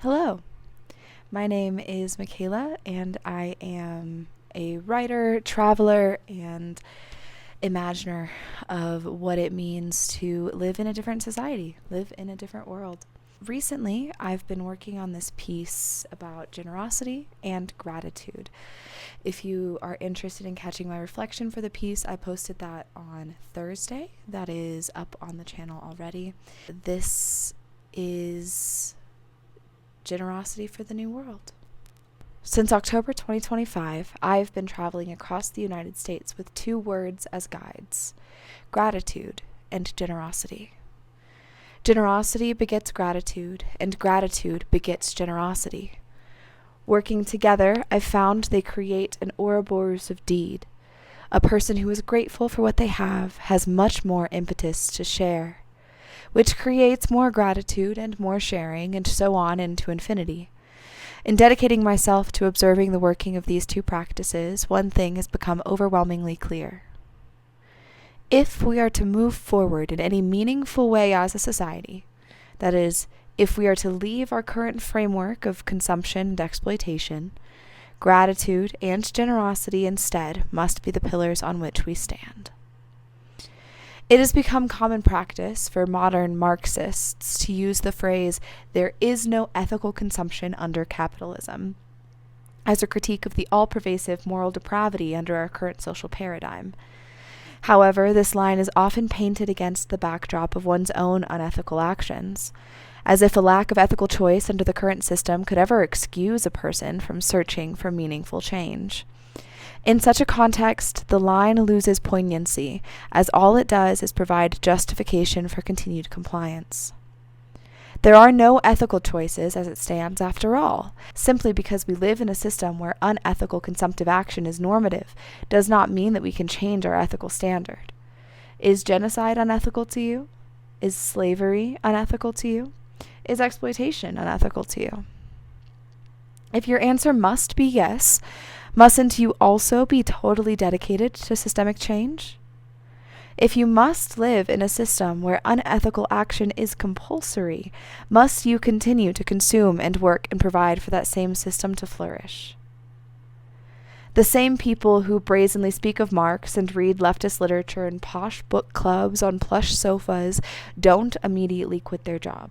Hello, my name is Michaela, and I am a writer, traveler, and imaginer of what it means to live in a different society, live in a different world. Recently, I've been working on this piece about generosity and gratitude. If you are interested in catching my reflection for the piece, I posted that on Thursday. That is up on the channel already. This is generosity for the new world. Since October 2025, I've been traveling across the United States with two words as guides: gratitude and generosity. Generosity begets gratitude, and gratitude begets generosity. Working together, I've found they create an Ouroboros of deed. A person who is grateful for what they have has much more impetus to share, which creates more gratitude and more sharing, and so on into infinity. In dedicating myself to observing the working of these two practices, one thing has become overwhelmingly clear. If we are to move forward in any meaningful way as a society, that is, if we are to leave our current framework of consumption and exploitation, gratitude and generosity instead must be the pillars on which we stand. It has become common practice for modern Marxists to use the phrase, "there is no ethical consumption under capitalism," as a critique of the all-pervasive moral depravity under our current social paradigm. However, this line is often painted against the backdrop of one's own unethical actions, as if a lack of ethical choice under the current system could ever excuse a person from searching for meaningful change. In such a context, the line loses poignancy, as all it does is provide justification for continued compliance. There are no ethical choices as it stands after all. Simply because we live in a system where unethical consumptive action is normative does not mean that we can change our ethical standard. Is genocide unethical to you? Is slavery unethical to you? Is exploitation unethical to you? If your answer must be yes, mustn't you also be totally dedicated to systemic change? If you must live in a system where unethical action is compulsory, must you continue to consume and work and provide for that same system to flourish? The same people who brazenly speak of Marx and read leftist literature in posh book clubs on plush sofas don't immediately quit their job.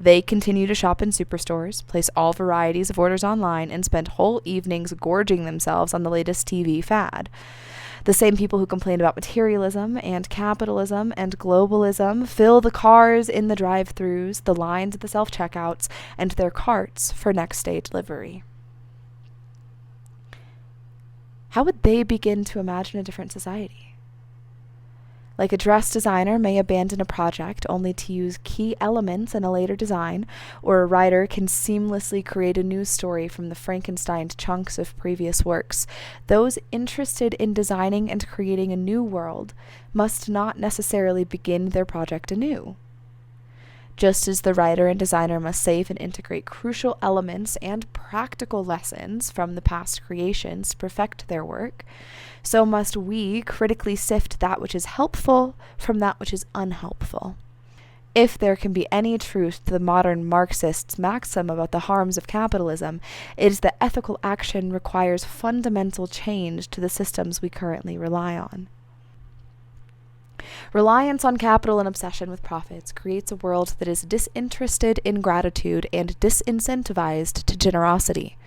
They continue to shop in superstores, place all varieties of orders online, and spend whole evenings gorging themselves on the latest TV fad. The same people who complain about materialism and capitalism and globalism fill the cars in the drive-thrus, the lines at the self-checkouts, and their carts for next-day delivery. How would they begin to imagine a different society? Like a dress designer may abandon a project only to use key elements in a later design, or a writer can seamlessly create a new story from the Frankensteined chunks of previous works, those interested in designing and creating a new world must not necessarily begin their project anew. Just as the writer and designer must save and integrate crucial elements and practical lessons from the past creations to perfect their work, so must we critically sift that which is helpful from that which is unhelpful. If there can be any truth to the modern Marxist's maxim about the harms of capitalism, it is that ethical action requires fundamental change to the systems we currently rely on. Reliance on capital and obsession with profits creates a world that is disinterested in gratitude and disincentivized to generosity.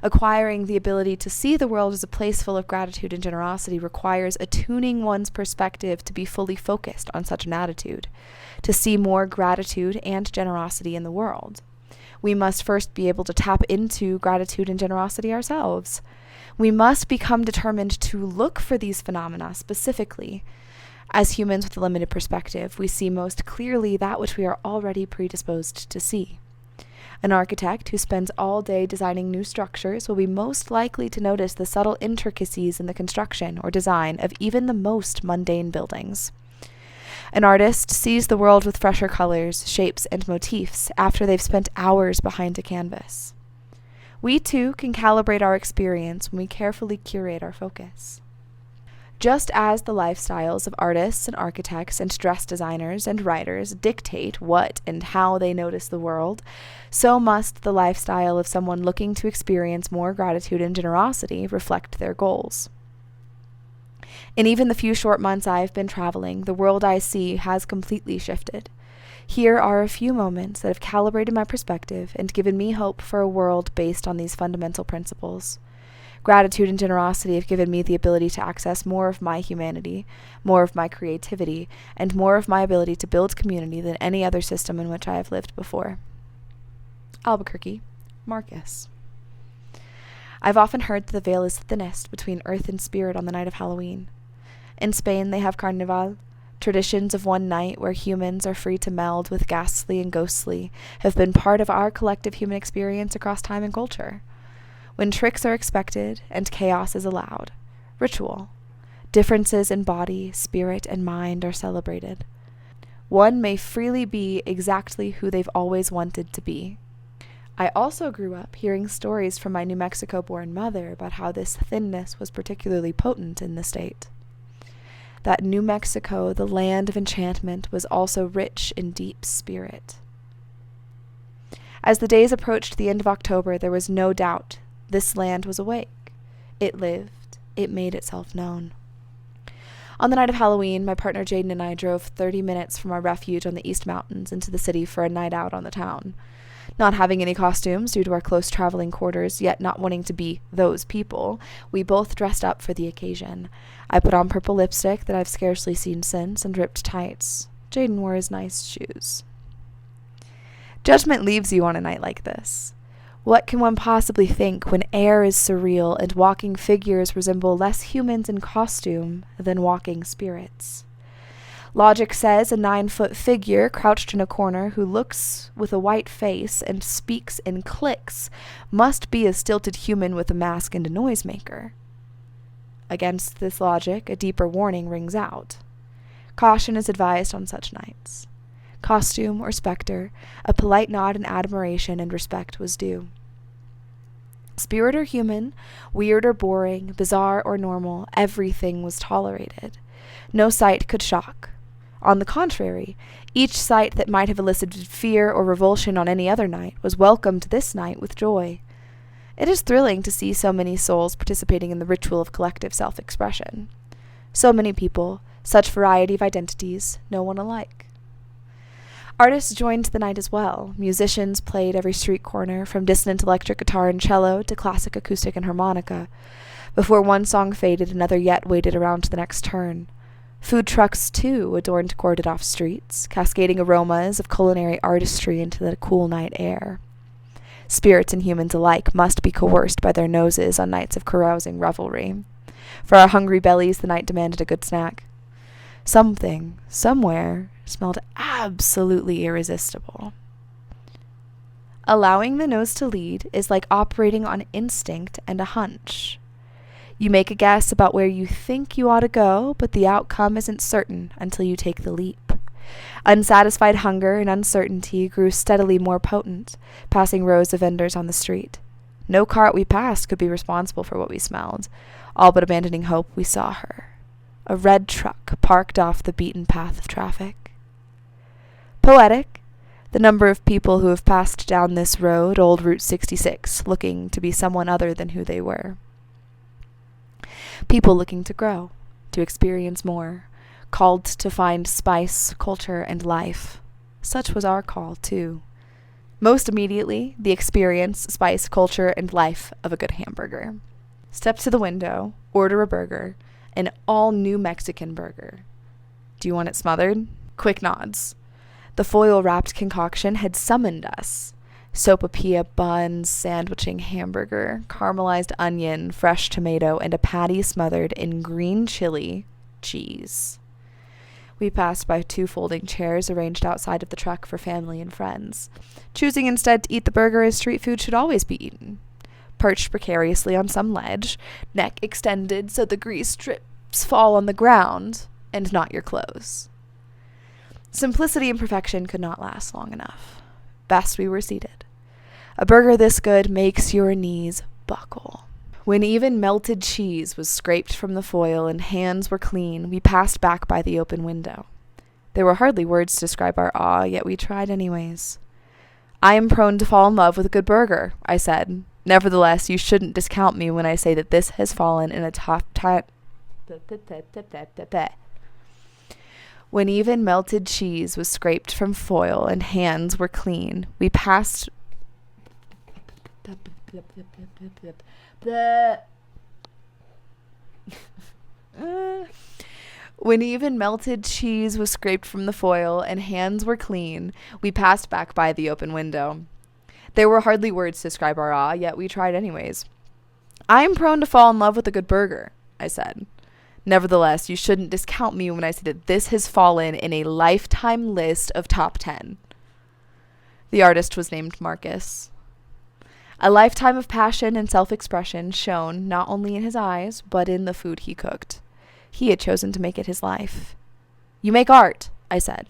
Acquiring the ability to see the world as a place full of gratitude and generosity requires attuning one's perspective to be fully focused on such an attitude, to see more gratitude and generosity in the world. We must first be able to tap into gratitude and generosity ourselves. We must become determined to look for these phenomena specifically. As humans with a limited perspective, we see most clearly that which we are already predisposed to see. An architect who spends all day designing new structures will be most likely to notice the subtle intricacies in the construction or design of even the most mundane buildings. An artist sees the world with fresher colors, shapes, and motifs after they've spent hours behind a canvas. We too can calibrate our experience when we carefully curate our focus. Just as the lifestyles of artists and architects and dress designers and writers dictate what and how they notice the world, so must the lifestyle of someone looking to experience more gratitude and generosity reflect their goals. In even the few short months I have been traveling, the world I see has completely shifted. Here are a few moments that have calibrated my perspective and given me hope for a world based on these fundamental principles. Gratitude and generosity have given me the ability to access more of my humanity, more of my creativity, and more of my ability to build community than any other system in which I have lived before. Albuquerque, Marcus. I've often heard that the veil is thinnest between earth and spirit on the night of Halloween. In Spain, they have Carnival. Traditions of one night where humans are free to meld with ghastly and ghostly have been part of our collective human experience across time and culture. When tricks are expected and chaos is allowed, ritual, differences in body, spirit, and mind are celebrated. One may freely be exactly who they've always wanted to be. I also grew up hearing stories from my New Mexico-born mother about how this thinness was particularly potent in the state. That New Mexico, the land of enchantment, was also rich in deep spirit. As the days approached the end of October, there was no doubt this land was awake. It lived. It made itself known. On the night of Halloween, my partner Jaden and I drove 30 minutes from our refuge on the East Mountains into the city for a night out on the town. Not having any costumes due to our close traveling quarters, yet not wanting to be those people, we both dressed up for the occasion. I put on purple lipstick that I've scarcely seen since and ripped tights. Jaden wore his nice shoes. Judgment leaves you on a night like this. What can one possibly think when air is surreal and walking figures resemble less humans in costume than walking spirits? Logic says a 9-foot figure crouched in a corner who looks with a white face and speaks in clicks must be a stilted human with a mask and a noisemaker. Against this logic, a deeper warning rings out. Caution is advised on such nights. Costume or specter, a polite nod and admiration and respect was due. Spirit or human, weird or boring, bizarre or normal, everything was tolerated. No sight could shock. On the contrary, each sight that might have elicited fear or revulsion on any other night was welcomed this night with joy. It is thrilling to see so many souls participating in the ritual of collective self-expression. So many people, such variety of identities, no one alike. Artists joined the night as well. Musicians played every street corner, from dissonant electric guitar and cello to classic acoustic and harmonica. Before one song faded, another yet waited around the next turn. Food trucks, too, adorned corded-off streets, cascading aromas of culinary artistry into the cool night air. Spirits and humans alike must be coerced by their noses on nights of carousing revelry. For our hungry bellies, the night demanded a good snack. Something, somewhere, smelled absolutely irresistible. Allowing the nose to lead is like operating on instinct and a hunch. You make a guess about where you think you ought to go, but the outcome isn't certain until you take the leap. Unsatisfied hunger and uncertainty grew steadily more potent, passing rows of vendors on the street. No cart we passed could be responsible for what we smelled. All but abandoning hope, we saw her. A red truck parked off the beaten path of traffic. Poetic, the number of people who have passed down this road, old Route 66, looking to be someone other than who they were. People looking to grow, to experience more, called to find spice, culture, and life. Such was our call, too. Most immediately, the experience, spice, culture, and life of a good hamburger. Step to the window, order a burger, an all-New Mexican burger. Do you want it smothered? Quick nods. The foil-wrapped concoction had summoned us. Sopapilla buns, sandwiching hamburger, caramelized onion, fresh tomato, and a patty smothered in green chili cheese. We passed by 2 folding chairs arranged outside of the truck for family and friends, choosing instead to eat the burger as street food should always be eaten. Perched precariously on some ledge, neck extended so the grease drips fall on the ground and not your clothes. Simplicity and perfection could not last long enough. Best we were seated. A burger this good makes your knees buckle. When even melted cheese was scraped from the foil and hands were clean, we passed back by the open window. There were hardly words to describe our awe, yet we tried anyways. I am prone to fall in love with a good burger, I said. Nevertheless, you shouldn't discount me when I say that this has fallen in a top time. When even melted cheese was scraped from foil and hands were clean, we passed... When even melted cheese was scraped from the foil and hands were clean, we passed back by the open window. There were hardly words to describe our awe, yet we tried anyways. I am prone to fall in love with a good burger, I said. Nevertheless, you shouldn't discount me when I say that this has fallen in a lifetime list of top 10. The artist was named Marcus. A lifetime of passion and self-expression shone not only in his eyes, but in the food he cooked. He had chosen to make it his life. You make art, I said.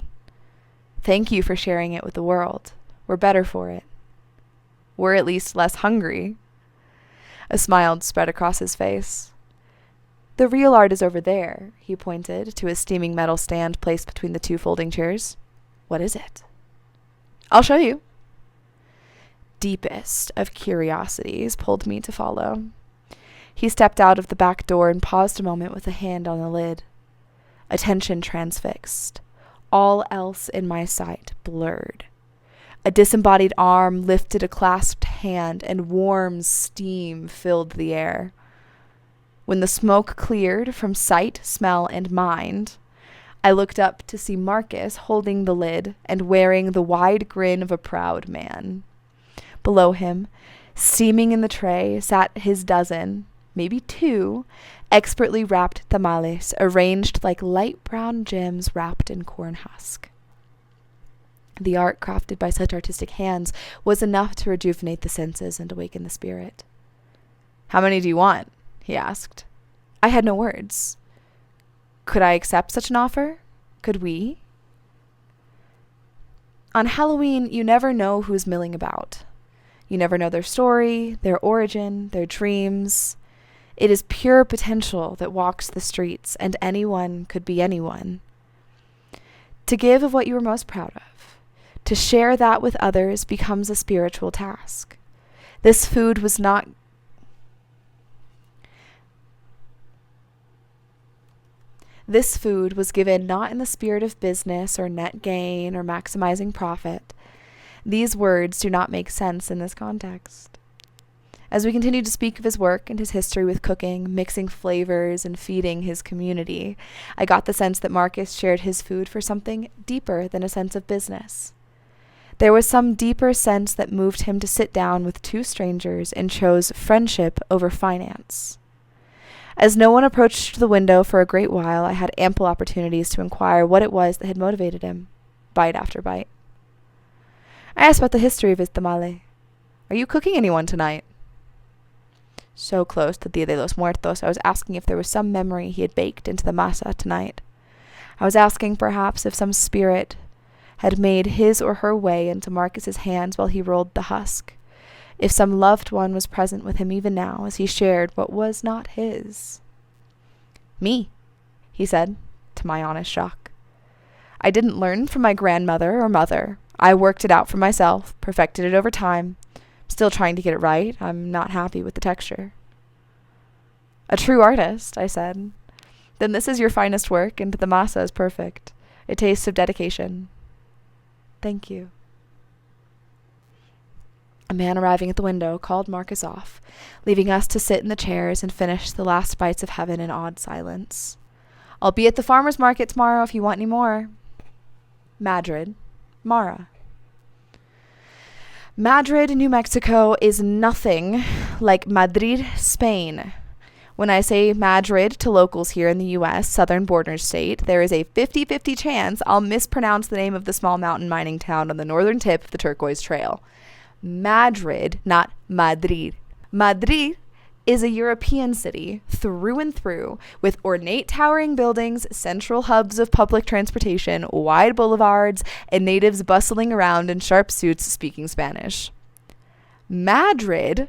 Thank you for sharing it with the world. We're better for it. We're at least less hungry. A smile spread across his face. The real art is over there, he pointed to a steaming metal stand placed between the two folding chairs. What is it? I'll show you. Deepest of curiosities pulled me to follow. He stepped out of the back door and paused a moment with a hand on the lid. Attention transfixed. All else in my sight blurred. A disembodied arm lifted a clasped hand, and warm steam filled the air. When the smoke cleared from sight, smell, and mind, I looked up to see Marcus holding the lid and wearing the wide grin of a proud man. Below him, steaming in the tray, sat his dozen, maybe two, expertly wrapped tamales, arranged like light brown gems wrapped in corn husk. The art crafted by such artistic hands was enough to rejuvenate the senses and awaken the spirit. How many do you want? He asked. I had no words. Could I accept such an offer? Could we? On Halloween, you never know who's milling about. You never know their story, their origin, their dreams. It is pure potential that walks the streets, and anyone could be anyone. To give of what you are most proud of, to share that with others becomes a spiritual task. This food was given not in the spirit of business or net gain or maximizing profit. These words do not make sense in this context. As we continue to speak of his work and his history with cooking, mixing flavors, and feeding his community, I got the sense that Marcus shared his food for something deeper than a sense of business. There was some deeper sense that moved him to sit down with two strangers and chose friendship over finance. As no one approached the window for a great while, I had ample opportunities to inquire what it was that had motivated him, bite after bite. I asked about the history of his tamale. Are you cooking anyone tonight? So close to Dia de los Muertos, I was asking if there was some memory he had baked into the masa tonight. I was asking, perhaps, if some spirit had made his or her way into Marcus's hands while he rolled the husk, if some loved one was present with him even now as he shared what was not his. Me, he said, to my honest shock. I didn't learn from my grandmother or mother. I worked it out for myself, perfected it over time. Still trying to get it right. I'm not happy with the texture. A true artist, I said. Then this is your finest work, and the masa is perfect. A taste of dedication. Thank you. A man arriving at the window called Marcus off, leaving us to sit in the chairs and finish the last bites of heaven in awed silence. I'll be at the farmer's market tomorrow if you want any more. Madrid, Mara. Madrid, New Mexico is nothing like Madrid, Spain. When I say Madrid to locals here in the U.S., southern border state, there is a 50-50 chance I'll mispronounce the name of the small mountain mining town on the northern tip of the Turquoise Trail. Madrid, not Madrid. Madrid is a European city through and through, with ornate towering buildings, central hubs of public transportation, wide boulevards, and natives bustling around in sharp suits speaking Spanish. Madrid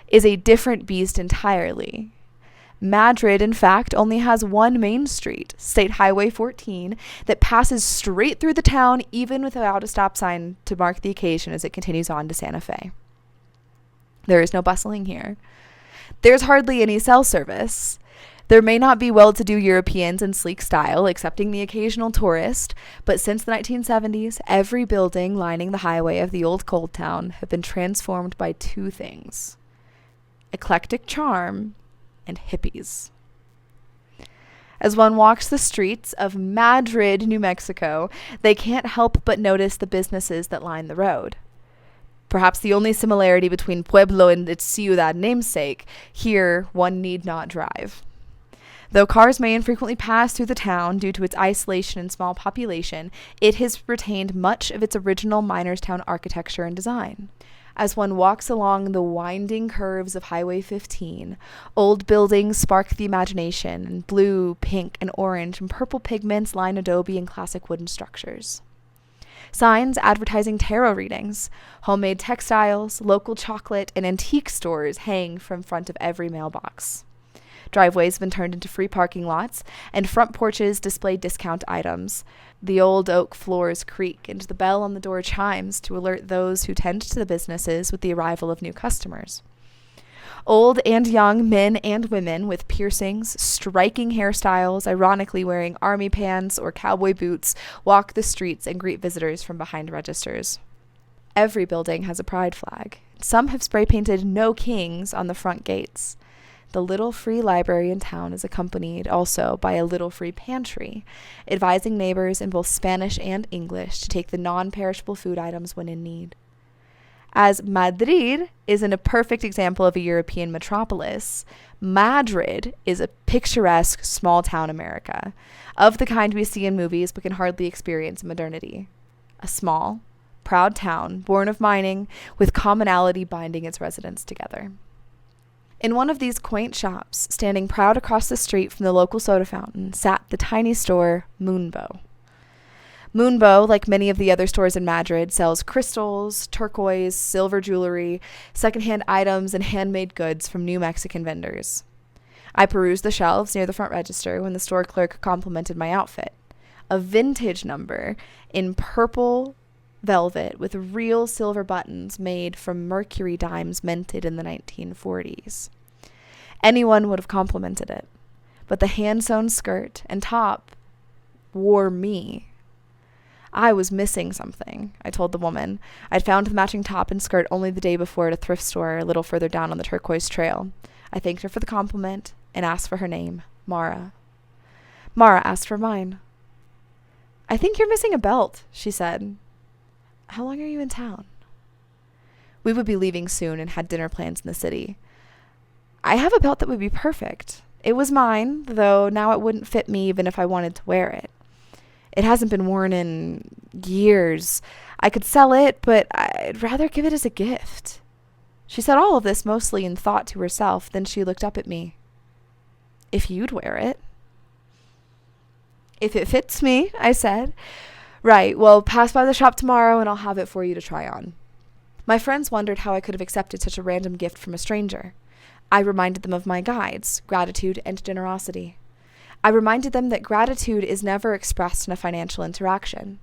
is a different beast entirely. Madrid, in fact, only has one main street, State Highway 14, that passes straight through the town even without a stop sign to mark the occasion as it continues on to Santa Fe. There is no bustling here. There's hardly any cell service. There may not be well-to-do Europeans in sleek style, excepting the occasional tourist, but since the 1970s, every building lining the highway of the old coal town have been transformed by two things: eclectic charm and hippies. As one walks the streets of Madrid, New Mexico, they can't help but notice the businesses that line the road. Perhaps the only similarity between Pueblo and its ciudad namesake, here one need not drive. Though cars may infrequently pass through the town due to its isolation and small population, it has retained much of its original miners' town architecture and design. As one walks along the winding curves of Highway 15, old buildings spark the imagination, and blue, pink, and orange and purple pigments line adobe and classic wooden structures. Signs advertising tarot readings, homemade textiles, local chocolate, and antique stores hang from front of every mailbox. Driveways have been turned into free parking lots, and front porches display discount items. The old oak floors creak, and the bell on the door chimes to alert those who tend to the businesses with the arrival of new customers. Old and young men and women with piercings, striking hairstyles, ironically wearing army pants or cowboy boots, walk the streets and greet visitors from behind registers. Every building has a pride flag. Some have spray-painted "No Kings" on the front gates. The little free library in town is accompanied also by a little free pantry, advising neighbors in both Spanish and English to take the non-perishable food items when in need. As Madrid isn't a perfect example of a European metropolis, Madrid is a picturesque small-town America, of the kind we see in movies but can hardly experience in modernity. A small, proud town born of mining, with commonality binding its residents together. In one of these quaint shops, standing proud across the street from the local soda fountain, sat the tiny store Moonbow. Moonbow, like many of the other stores in Madrid, sells crystals, turquoise, silver jewelry, secondhand items, and handmade goods from new Mexican vendors. I perused the shelves near the front register when the store clerk complimented my outfit. A vintage number in purple velvet with real silver buttons made from mercury dimes minted in the 1940s. Anyone would have complimented it, but the hand-sewn skirt and top wore me. I was missing something, I told the woman. I'd found the matching top and skirt only the day before at a thrift store a little further down on the turquoise trail. I thanked her for the compliment and asked for her name, Mara. Mara asked for mine. "I think you're missing a belt," she said. "How long are you in town?" We would be leaving soon and had dinner plans in the city. "I have a belt that would be perfect. It was mine, though now it wouldn't fit me even if I wanted to wear it. It hasn't been worn in years. I could sell it, but I'd rather give it as a gift." She said all of this mostly in thought to herself, then she looked up at me. "If you'd wear it." "If it fits me," I said. "Right, well, pass by the shop tomorrow and I'll have it for you to try on." My friends wondered how I could have accepted such a random gift from a stranger. I reminded them of my guides, gratitude and generosity. I reminded them that gratitude is never expressed in a financial interaction.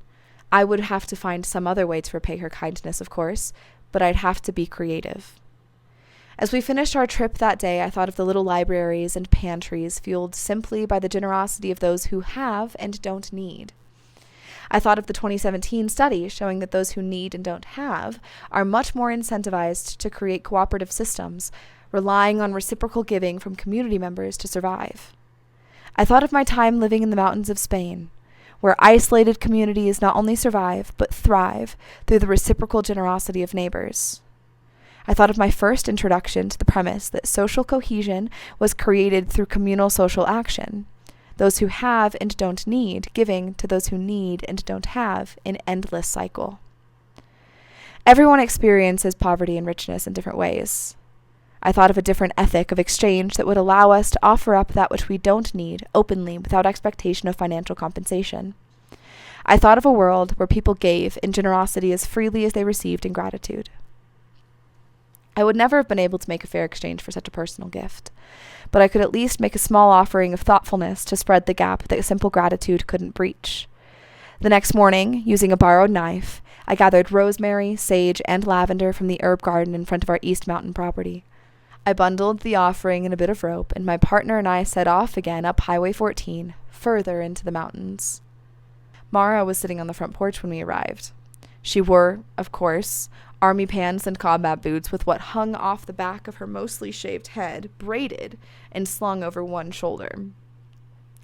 I would have to find some other way to repay her kindness, of course, but I'd have to be creative. As we finished our trip that day, I thought of the little libraries and pantries fueled simply by the generosity of those who have and don't need. I thought of the 2017 study showing that those who need and don't have are much more incentivized to create cooperative systems, relying on reciprocal giving from community members to survive. I thought of my time living in the mountains of Spain, where isolated communities not only survive, but thrive through the reciprocal generosity of neighbors. I thought of my first introduction to the premise that social cohesion was created through communal social action, those who have and don't need giving to those who need and don't have in endless cycle. Everyone experiences poverty and richness in different ways. I thought of a different ethic of exchange that would allow us to offer up that which we don't need openly without expectation of financial compensation. I thought of a world where people gave in generosity as freely as they received in gratitude. I would never have been able to make a fair exchange for such a personal gift, but I could at least make a small offering of thoughtfulness to spread the gap that simple gratitude couldn't breach. The next morning, using a borrowed knife, I gathered rosemary, sage, and lavender from the herb garden in front of our East Mountain property. I bundled the offering in a bit of rope, and my partner and I set off again up Highway 14, further into the mountains. Mara was sitting on the front porch when we arrived. She wore, of course, army pants and combat boots with what hung off the back of her mostly shaved head, braided, and slung over one shoulder.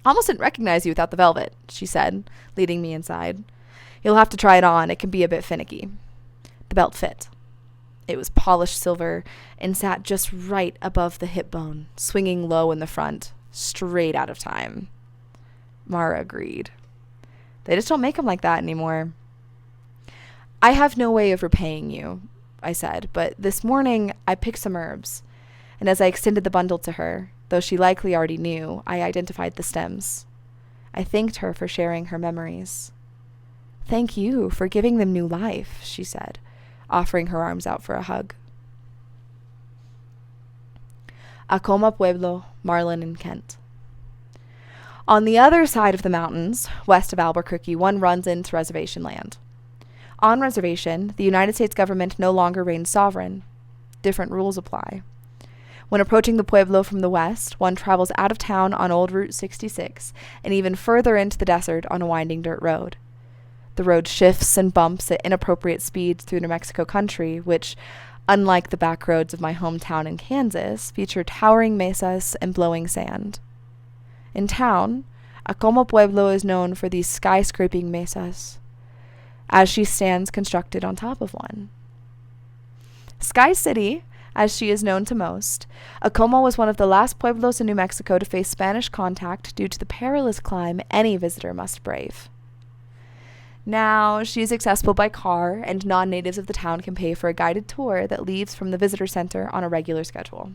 "Almost didn't recognize you without the velvet," she said, leading me inside. "You'll have to try it on. It can be a bit finicky." The belt fit. It was polished silver and sat just right above the hip bone, swinging low in the front, straight out of time. Mara agreed. "They just don't make them like that anymore." "I have no way of repaying you," I said, "but this morning I picked some herbs," and as I extended the bundle to her, though she likely already knew, I identified the stems. I thanked her for sharing her memories. "Thank you for giving them new life," she said, offering her arms out for a hug. Acoma Pueblo, Marlin and Kent. On the other side of the mountains, west of Albuquerque, one runs into reservation land. On reservation, the United States government no longer reigns sovereign. Different rules apply. When approaching the Pueblo from the west, one travels out of town on Old Route 66 and even further into the desert on a winding dirt road. The road shifts and bumps at inappropriate speeds through New Mexico country, which, unlike the back roads of my hometown in Kansas, feature towering mesas and blowing sand. In town, Acoma Pueblo is known for these skyscraping mesas, as she stands constructed on top of one. Sky City, as she is known to most, Acoma was one of the last pueblos in New Mexico to face Spanish contact due to the perilous climb any visitor must brave. Now, she is accessible by car, and non-natives of the town can pay for a guided tour that leaves from the visitor center on a regular schedule.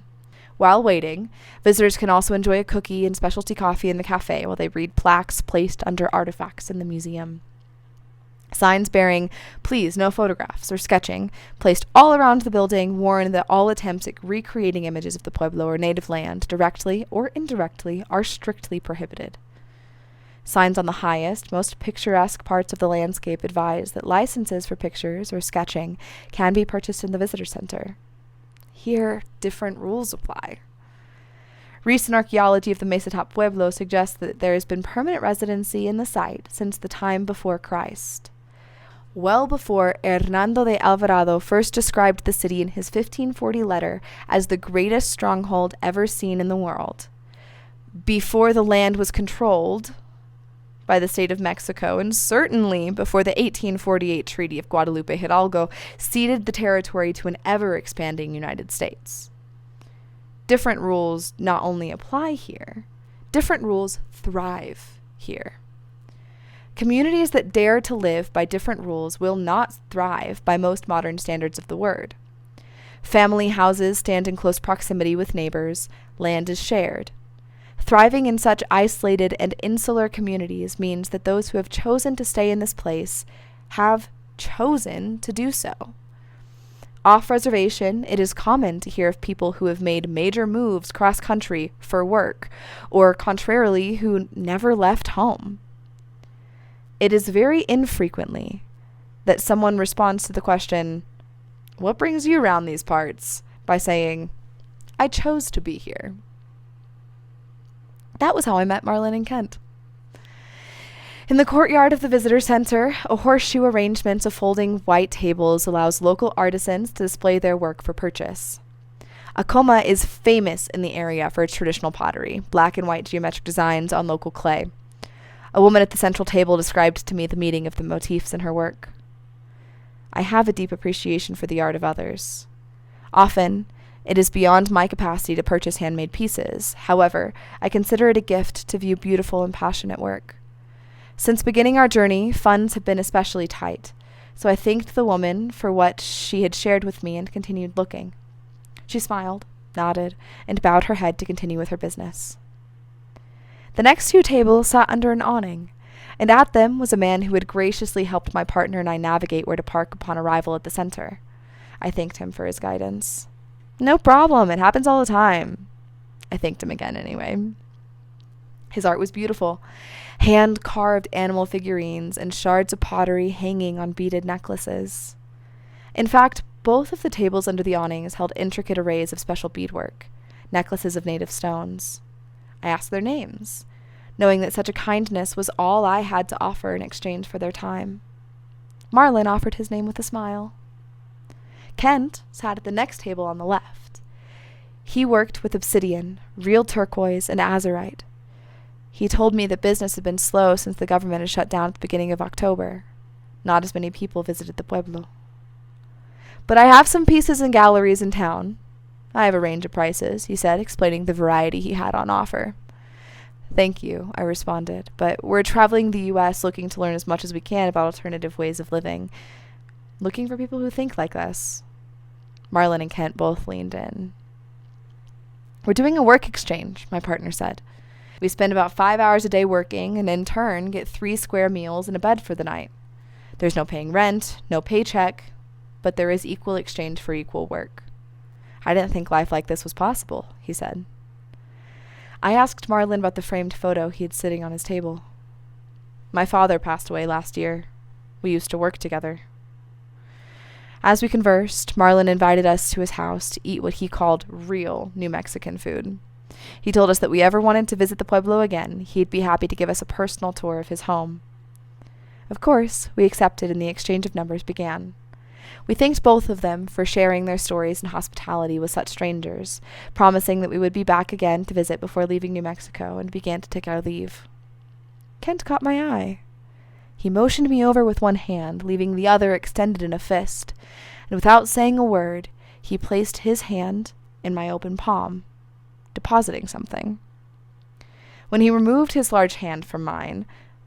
While waiting, visitors can also enjoy a cookie and specialty coffee in the cafe while they read plaques placed under artifacts in the museum. Signs bearing, "Please, no photographs," or sketching, placed all around the building warn that all attempts at recreating images of the Pueblo or native land, directly or indirectly, are strictly prohibited. Signs on the highest, most picturesque parts of the landscape advise that licenses for pictures or sketching can be purchased in the visitor center. Here, different rules apply. Recent archaeology of the Mykathefool Pueblo suggests that there has been permanent residency in the site since the time before Christ. Well before Hernando de Alvarado first described the city in his 1540 letter as the greatest stronghold ever seen in the world. Before the land was controlled by the state of Mexico, and certainly before the 1848 Treaty of Guadalupe Hidalgo ceded the territory to an ever-expanding United States. Different rules not only apply here, different rules thrive here. Communities that dare to live by different rules will not thrive by most modern standards of the word. Family houses stand in close proximity with neighbors, land is shared. Thriving in such isolated and insular communities means that those who have chosen to stay in this place have chosen to do so. Off-reservation, it is common to hear of people who have made major moves cross-country for work, or contrarily, who never left home. It is very infrequently that someone responds to the question, "What brings you around these parts?" by saying, "I chose to be here." That was how I met Marlin and Kent. In the courtyard of the visitor center, a horseshoe arrangement of folding white tables allows local artisans to display their work for purchase. Acoma is famous in the area for its traditional pottery, black and white geometric designs on local clay. A woman at the central table described to me the meaning of the motifs in her work. I have a deep appreciation for the art of others. Often, it is beyond my capacity to purchase handmade pieces. However, I consider it a gift to view beautiful and passionate work. Since beginning our journey, funds have been especially tight, so I thanked the woman for what she had shared with me and continued looking. She smiled, nodded, and bowed her head to continue with her business. The next two tables sat under an awning, and at them was a man who had graciously helped my partner and I navigate where to park upon arrival at the center. I thanked him for his guidance. No problem. It happens all the time. I thanked him again anyway. His art was beautiful. Hand-carved animal figurines and shards of pottery hanging on beaded necklaces. In fact, both of the tables under the awnings held intricate arrays of special beadwork, necklaces of native stones. I asked their names, knowing that such a kindness was all I had to offer in exchange for their time. Marlin offered his name with a smile. Kent sat at the next table on the left. He worked with obsidian, real turquoise, and azurite. He told me that business had been slow since the government had shut down at the beginning of October. Not as many people visited the pueblo. But I have some pieces in galleries in town. I have a range of prices, he said, explaining the variety he had on offer. Thank you, I responded, but we're traveling the U.S. looking to learn as much as we can about alternative ways of living. Looking for people who think like us. Marlin and Kent both leaned in. We're doing a work exchange, my partner said. We spend about 5 hours a day working and in turn get 3 square meals and a bed for the night. There's no paying rent, no paycheck, but there is equal exchange for equal work. I didn't think life like this was possible, he said. I asked Marlin about the framed photo he had sitting on his table. My father passed away last year. We used to work together. As we conversed, Marlin invited us to his house to eat what he called real New Mexican food. He told us that if we ever wanted to visit the pueblo again, he'd be happy to give us a personal tour of his home. Of course, we accepted and the exchange of numbers began. We thanked both of them for sharing their stories and hospitality with such strangers, promising that we would be back again to visit before leaving New Mexico, and began to take our leave. Kent caught my eye. He motioned me over with one hand, leaving the other extended in a fist, and without saying a word, he placed his hand in my open palm, depositing something. When he removed his large hand from mine,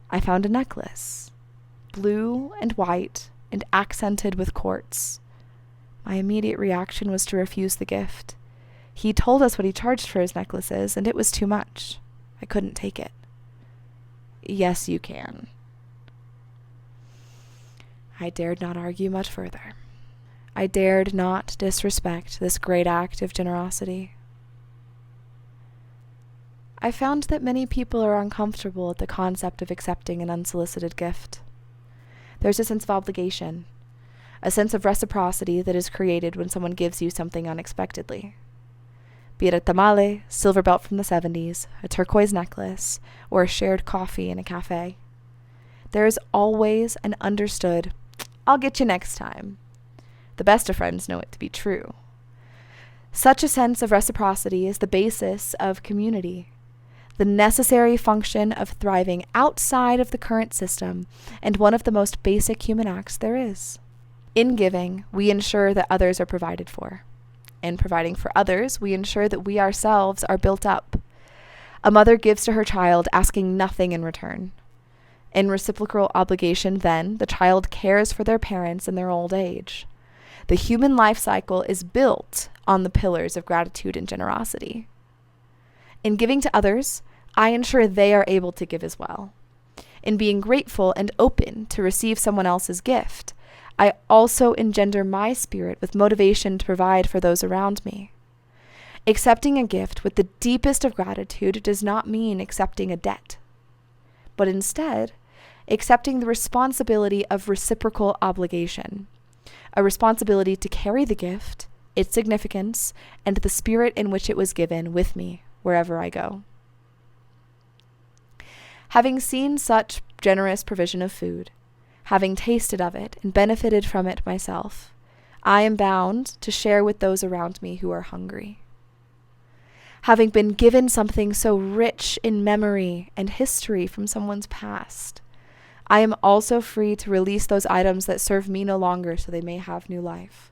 I found a necklace, blue and white, and accented with quartz. My immediate reaction was to refuse the gift. He told us what he charged for his necklaces, and it was too much. I couldn't take it. Yes, you can. I dared not argue much further. I dared not disrespect this great act of generosity. I found that many people are uncomfortable at the concept of accepting an unsolicited gift. There's a sense of obligation, a sense of reciprocity that is created when someone gives you something unexpectedly. Be it a tamale, silver belt from the 70s, a turquoise necklace, or a shared coffee in a cafe. There is always an understood, I'll get you next time. The best of friends know it to be true. Such a sense of reciprocity is the basis of community, the necessary function of thriving outside of the current system, and one of the most basic human acts there is. In giving, we ensure that others are provided for. In providing for others, we ensure that we ourselves are built up. A mother gives to her child, asking nothing in return. In reciprocal obligation, then, the child cares for their parents in their old age. The human life cycle is built on the pillars of gratitude and generosity. In giving to others, I ensure they are able to give as well. In being grateful and open to receive someone else's gift, I also engender my spirit with motivation to provide for those around me. Accepting a gift with the deepest of gratitude does not mean accepting a debt, but instead, accepting the responsibility of reciprocal obligation, a responsibility to carry the gift, its significance, and the spirit in which it was given with me wherever I go. Having seen such generous provision of food, having tasted of it and benefited from it myself, I am bound to share with those around me who are hungry. Having been given something so rich in memory and history from someone's past, I am also free to release those items that serve me no longer so they may have new life.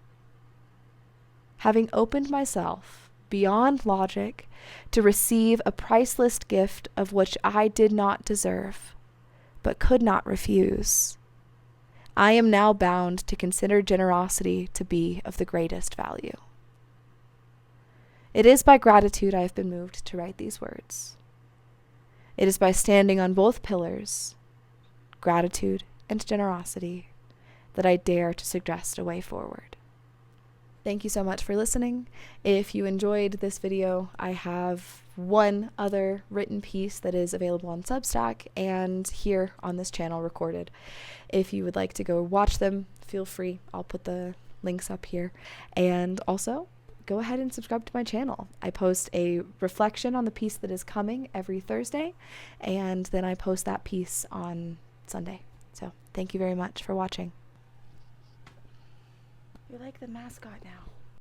Having opened myself beyond logic to receive a priceless gift of which I did not deserve, but could not refuse, I am now bound to consider generosity to be of the greatest value. It is by gratitude I have been moved to write these words. It is by standing on both pillars, gratitude and generosity, that I dare to suggest a way forward. Thank you so much for listening. If you enjoyed this video, I have one other written piece that is available on Substack and here on this channel recorded. If you would like to go watch them, feel free. I'll put the links up here. And also, go ahead and subscribe to my channel. I post a reflection on the piece that is coming every Thursday, and then I post that piece on Sunday. So thank you very much for watching. You're like the mascot now.